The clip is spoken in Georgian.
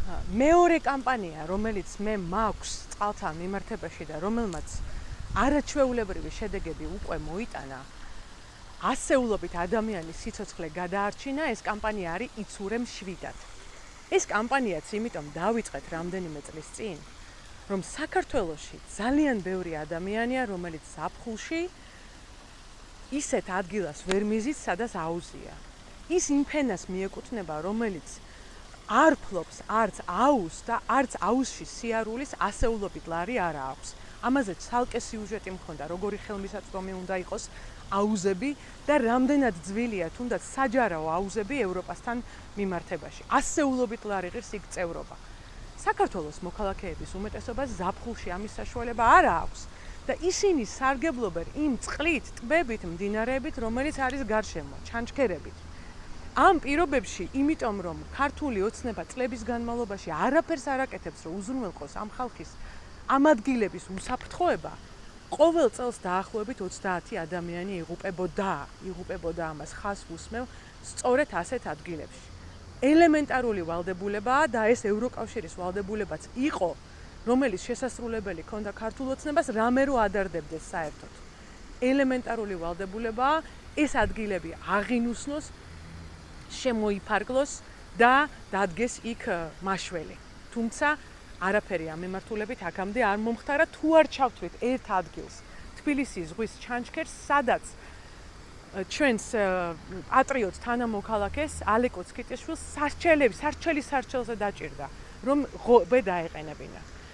მეორე კამპანია, რომელიც მე მაქვს წყალთან მიმართებაში და რომელმაც არაჩვეულებრივი შედეგები უკვე მოიტანა, ასეულობით ადამიანის სიცოცხლე გადაარჩინა, ეს კამპანია არის იცურე მშვიდად. ეს კამპანიაც იმიტომ დავიწყეთ რამდენიმე წლის წინ, რომ საქართველოში ძალიან ბევრი ადამიანია, რომელიც ზაფხულში ისეთ ადგილას ვერ მიზის, სადაც აუზია. ის იმ ფენას მიეკუთვნება, რომელიც არ ფლობს არც აუზს და არც აუზში სიარულის ასეულობით ლარი არ აქვს. ამაზე ცალკე სიუჟეტი მქონდა, როგორი ხელმისაწვდომი უნდა იყოს აუზები და რამდენად ძვილია თუნდაც საჯარო აუზები ევროპასთან მიმართებაში. ასეულობით ლარი ღირს იქ წევრობა. საქართველოს მოქალაქეების უმეტესობას ზაფხულში ამის საშუალება არ აქვს და ისინი სარგებლობენ იმ წყლით, ტბებით, მდინარეებით, რომელიც არის გარშემო, ჩანჩქერებით. ამ პირობებში, იმიტომ რომ ქართული ოცნება წლების განმავლობაში არაფერს არ აკეთებს, რომ უზრუნველყოს ამ ხალხის ამ ადგილების უსაფრთხოება, ყოველ წელს დაახლოებით 30 ადამიანი იღუპებოდა ამას ხას უსმევ სწორედ ასეთ ადგილებში. ელემენტარული ვალდებულებაა და ეს ევროკავშირის ვალდებულებაც იყო, რომელიც შესასრულებელი ქონდა ქართულ ოცნებას რამე რო ადარდებდეს საერთოდ. ელემენტარული ვალდებულებაა ეს ადგილები აღინუსნოს, შემოიფარგლოს და დადგეს იქ მაშველი. თუმცა არაფერი ამ მიმართულებით აქამდე არ მომხდარა, თუ არ ჩავთვლით ერთ ადგილს, თბილისის ზღვის ჩანჩქერს, სადაც ჩვენს პატრიოტ თანამოქალაქეს ალეკო ცქიტაშვილს სასარჩელზე დაჭირდა, რომ ღობე დაეყენებინა.